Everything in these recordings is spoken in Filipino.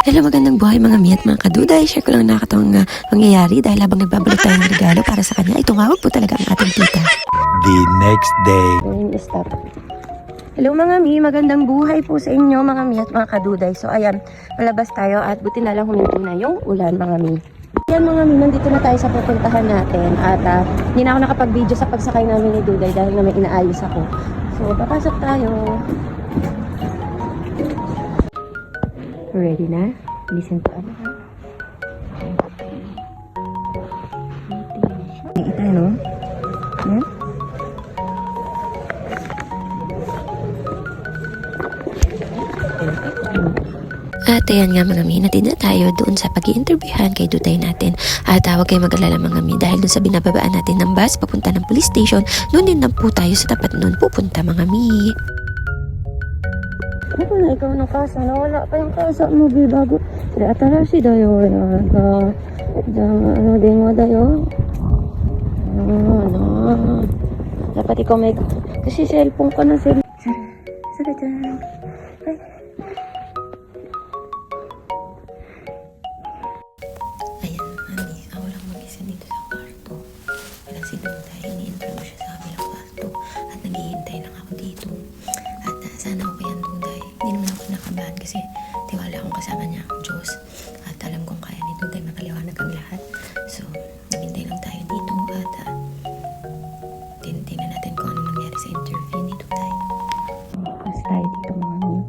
Hello, magandang buhay mga mi at mga kaduday. Share ko lang nakakatawang mangyayari dahil habang nagbabalot tayo ng regalo para sa kanya, ay tumawag po talaga ang ating tita. The next day. Stop. Hello mga mi, magandang buhay po sa inyo mga mi at mga kaduday. So ayan, malabas tayo at buti na lang huminto na yung ulan mga mi. Ayan mga mi, nandito na tayo sa pupuntahan natin at hindi na ako nakapag-video sa pagsakay namin ni Duday dahil na may inaayos ako. So papasok tayo. Ready na? Listen to ano ha? Ito no? Hmm? At ayan nga mga mi, natin na tayo doon sa pag-i-interviewhan kay Duday natin. At huwag kayo mag-alala mga mi dahil doon sa binababaan natin ng bus papunta ng police station, doon din lang po tayo sa tapat noon pupunta mga mi. Ano na ikaw ng kasa? Nawala pa yung kasa mo, be, bago. Kaya atarashi dayo. Ano din mo dayo? Dapat ikaw may... Kasi cellphone ka na, cellphone. Sara dyan. Ay. Ayan, mami. Ako lang mag-isa dito sa kwarto. Wala si Duday. Ini-intro siya sa kabilang kwarto. At naghihintay lang ako dito. At sana okay ang Duday. Hindi naman ako nakabahan kasi tiwala akong kasama niya ang Diyos. At alam kong kaya ni Duday makaliwanag ang lahat. So, naghintay lang tayo dito at tingnan natin kung ano nangyari sa interview ni Duday. Pasok tayo dito mga mi.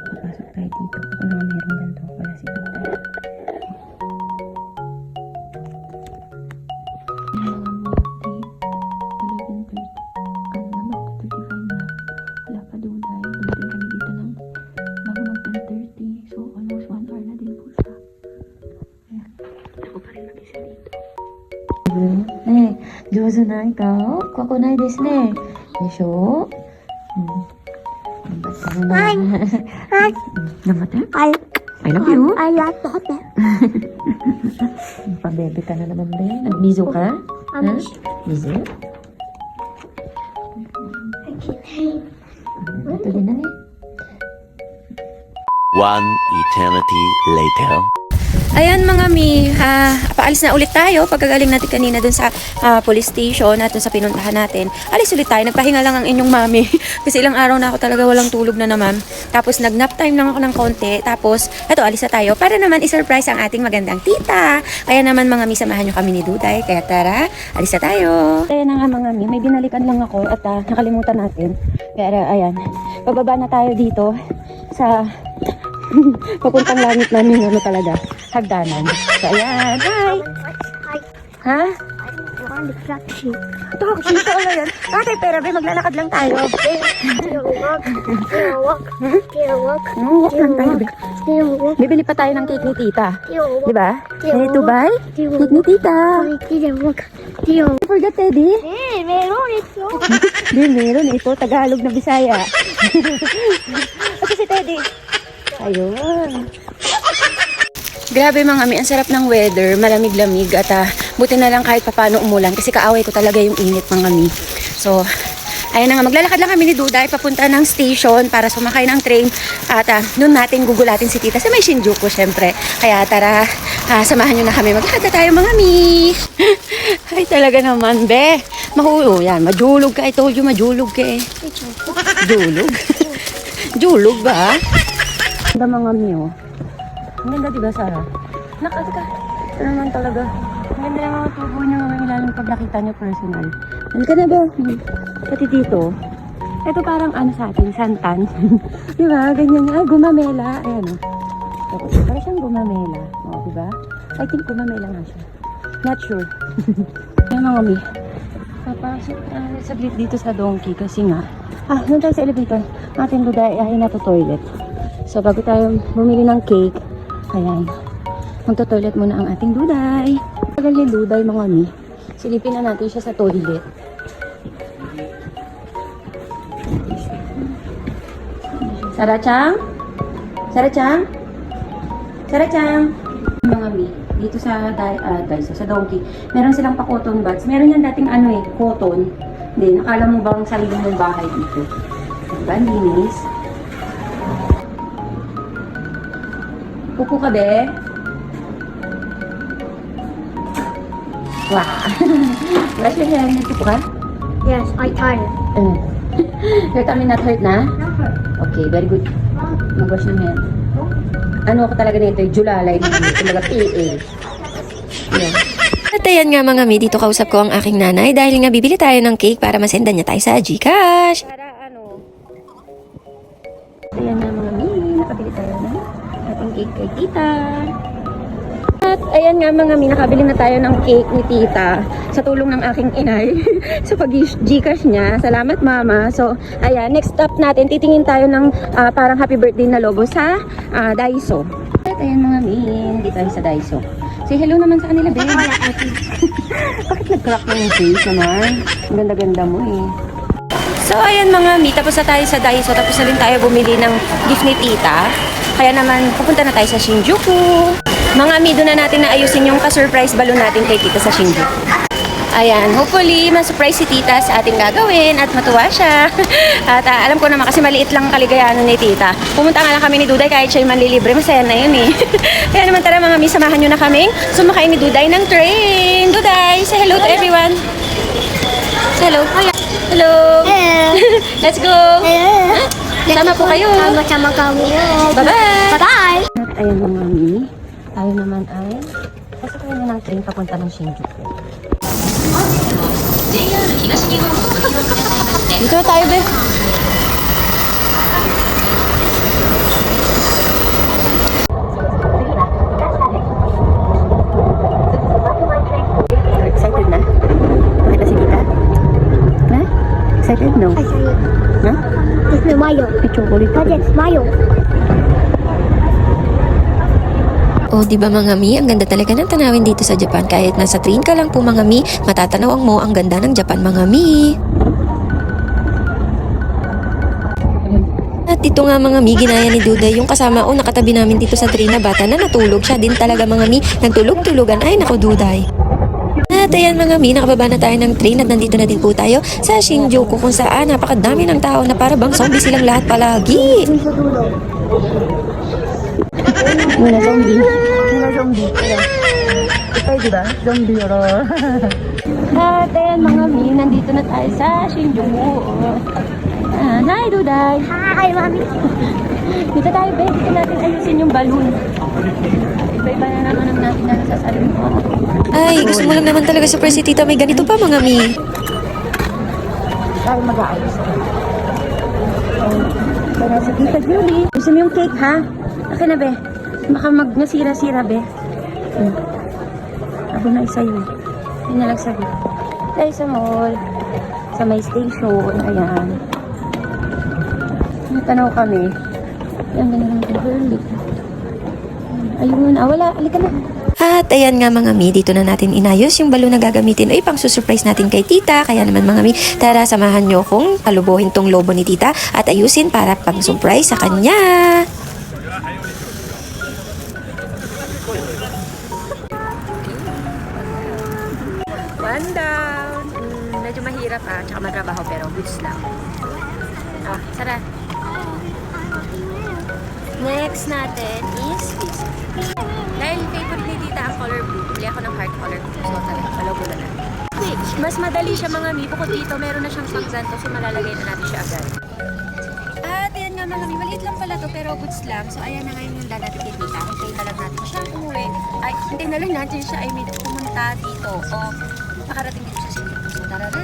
Papasok tayo dito. Ako naman mayroong ganito. Wala si Duday.ねえ、上手ないか怖くないですね。でしょ頑張ってるね。はい。頑張って。はい。I love you. I love you. Pabebe ka na naman ba yun? Nagmizo ka? Ha? Mizo? Ito din na eh. One eternity later. Ayan mga mi, paalis na ulit tayo pagkagaling natin kanina dun sa police station at dun sa pinuntahan natin. Alis ulit tayo, nagpahinga lang ang inyong mami kasi ilang araw na ako talaga walang tulog na naman. Tapos nag-nap time lang ako ng konti. Tapos eto, alis na tayo para naman i-surprise ang ating magandang tita. Kaya naman mga mi, samahan nyo kami ni Duday. Kaya tara, alis na tayo. Ayan na nga mga mi, may binalikan lang ako at nakalimutan natin. Kaya ayan, pababa na tayo dito sa papuntang langit namin, ano talaga, hagdanan. So, ayan. Hi! Ha? Taxi. Taxi? Saan na yan? Tatay, pera, be, maglalakad lang tayo. Walk Walk lang tayo, be. Bibili pa tayo ng cake ni tita. Diba? Ready to buy? Cake ni tita. Forgot, Teddy? meron ito. Di, meron ito. Tagalog na Bisaya. Ito si Teddy. Ayun. Grabe mga mi, ang sarap ng weather, malamig-lamig at buti na lang kahit papano umulan kasi kaaway ko talaga yung init mga mi. So, ayun na nga, maglalakad lang kami ni Duday papunta ng station para sumakay ng train at noon natin gugulatin si tita sa may Shinjuku syempre. Kaya tara, samahan nyo na kami, maglakad na tayo mga mi. Ay talaga naman be, mahulo yan, majulog ka, I told you majulog ka eh. Julog? Julog ba? Ganda mga miyo. Ang ganda diba, Sarah? Nakaka. Ito naman talaga. Ang ganda ng mga tubo niyo mga ilalim pag nakita niyo personal. Halika na ba? Pati dito. Ito parang ano sa atin, santan. Diba? Ganyan nga. Gumamela. Ayan o. Parang siyang gumamela. O, diba? I think gumamela nga siya. Not sure. Ayan mga mi. Papasok saglit dito sa donkey kasi nga. Doon tayo sa elevator. Ating Duday ay na to toilet. So, bago tayo bumili ng cake, ayan, magto-toilet muna ang ating Duday. Tagal ni Duday, mga mi. Silipin na natin siya sa toilet. Sarachang? Sarachang? Sarachang? Mga mi, dito sa sa donkey, meron silang pa cotton buds. Meron yan dating ano eh, cotton. Hindi, nakala mo bang sarili mong bahay dito? Diba, linis? Pupo ka, be? Wow. Wash your hair. Pupo ka? Yes, I tired. Your tummy not hurt na? Okay, very good. Mag-wash ng hair. Ano ko talaga nito? Julalay na yun. Talaga PA. Yeah. At ayan nga mga mi, dito kausap ko ang aking nanay dahil nga bibili tayo ng cake para masendan niya tayo sa GCash. Para ano? Ayan na mga mi, nakabili tayo ng ating cake kay tita. At ayan nga mga mi, nakabili na tayo ng cake ni tita sa tulong ng aking inay sa pag-Gcash niya. Salamat mama. So ayan, next stop natin, titingin tayo ng parang happy birthday na logo sa Daiso. At ayan mga mi, hindi tayo sa Daiso. Say hello naman sa kanila, babe. Bakit nag-crack na yung face naman? Ang ganda-ganda mo eh. So ayan mga mi, tapos na tayo sa Daiso, tapos na rin tayo bumili ng gift ni tita. Kaya naman, pupunta na tayo sa Shinjuku. Mga mi, doon na natin naayusin yung ka-surprise balloon natin kay tita sa Shinjuku. Ayan, hopefully, ma-surprise si tita sa ating gagawin at matuwa siya. At alam ko naman kasi maliit lang ang kaligayahan ni tita. Pumunta nga lang kami ni Duday kahit siya'y manlilibre, masaya na yun eh. Kaya naman tara mga mi, samahan nyo na kaming sumakay ni Duday ng train. Duday, say hello to everyone. Say hello. Hello. Let's go. Sama po kayo. Sama kami. Bye-bye. Bye-bye. At ayun mga mi, tayo naman ay sasakay na ng train papunta ng Shinjuku. Dito na tayo, be. Excited na? Bakit na si tita? Ha? Excited? No? I saw you. Ha? It's the mayo. May chocolate. Project mayo. O, di ba mga mi, ang ganda talaga ng tanawin dito sa Japan. Kahit nasa train ka lang po mga mi, matatanaw mo ang ganda ng Japan mga mi. At dito nga mga mi, ginaya ni Duday yung kasama o nakatabi namin dito sa train na bata na natulog. Siya din talaga mga mi, nagtulog-tulugan. Ay naku Duday. At ayan mga mi, nakababa na tayo ng train at nandito na din po tayo sa Shinjuku kung saan napakadami ng tao na para bang zombie silang lahat palagi. Muna zombie. Muna zombie. Ito diba? Zombie ro. At ayan mga mi, nandito na tayo sa Shinjuku. Hi Duday. Hi, mommy. Dito tayo, be. Dito natin ayusin yung balloon. Iba-iba na naman ang natin na nasasalim ko. Ay, gusto mo lang naman talaga surprise si tita. May ganito pa mga mi. Tayo mag-aayos. Para sa tita Julie. Gusto mo yung cake, ha? Akin na, be. Baka nasira-sira, be. Abo na isa yun. Yun na lang sabi. Tayo sa mall. Sa may station. Ayan. Natanaw kami. Ayan, ganun lang. Girly. Ayun. Wala. Alika na. At ayan nga mga mi, dito na natin inayos yung balon na gagamitin ay pang susurprise natin kay tita. Kaya naman mga mi, tara samahan nyo kung palubuhin tong lobo ni tita at ayusin para pang surprise sa kanya. One down. Medyo mahirap tsaka matrabaho pero goods lang. Sara. Next natin is this. Dahil favorite ni tita ang color blue, bili ako ng heart color blue. So talaga, palobo na lang. Which, mas madali siya mga mi. Bukod dito, meron na siyang pangzanto. So malalagay na natin siya agad. At ayan nga mga mi, maliit lang pala to pero goods lang. So ayan na ngayon yung dalating kay tita. Hintayin na lang natin siya umuwi. Ay, hintayin na lang natin siya ay may pumunta dito. O makarating dito sa Shinjuku. So tara na!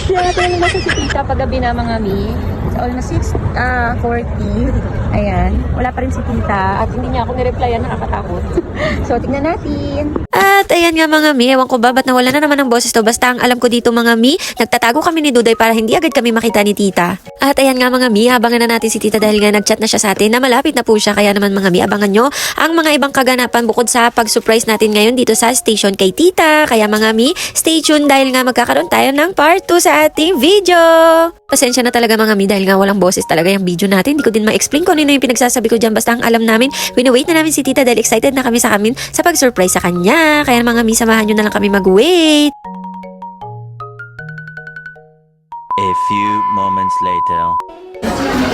Kaya tayo naman sa si tita paggabi na mga mi. It's almost 6:40. Ayan. Wala pa rin si tita at hindi niya ako nireplyan, nakakatakot. So, tingnan natin. At ayan nga mga mi, ewan ko ba ba't nawala na naman ng boses to. Basta ang alam ko dito mga mi, nagtatago kami ni Duday para hindi agad kami makita ni tita. At ayan nga mga mi, abangan na natin si tita dahil nga nagchat na siya sa atin na malapit na po siya. Kaya naman mga mi, abangan nyo ang mga ibang kaganapan bukod sa pag-surprise natin ngayon dito sa station kay tita. Kaya mga mi, stay tuned dahil nga magkakaroon tayo ng part 2 sa ating video. Pasensya na talaga mga mi dahil nga walang boses talaga yung video natin. Hindi ko din ma-explain kung ano yung pinagsasabi ko dyan. Basta ang alam namin, wait na namin si tita dahil excited na kami sa pag-surprise sa kanya. Kaya mga mi, samahan nyo na lang kami mag-wait. A few moments later.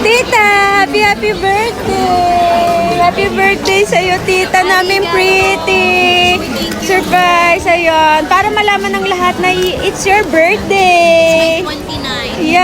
Tita, happy birthday! Happy birthday sa'yo, tita namin pretty! Surprise, ayun. Para malaman ng lahat na it's your birthday. 29. Yeah.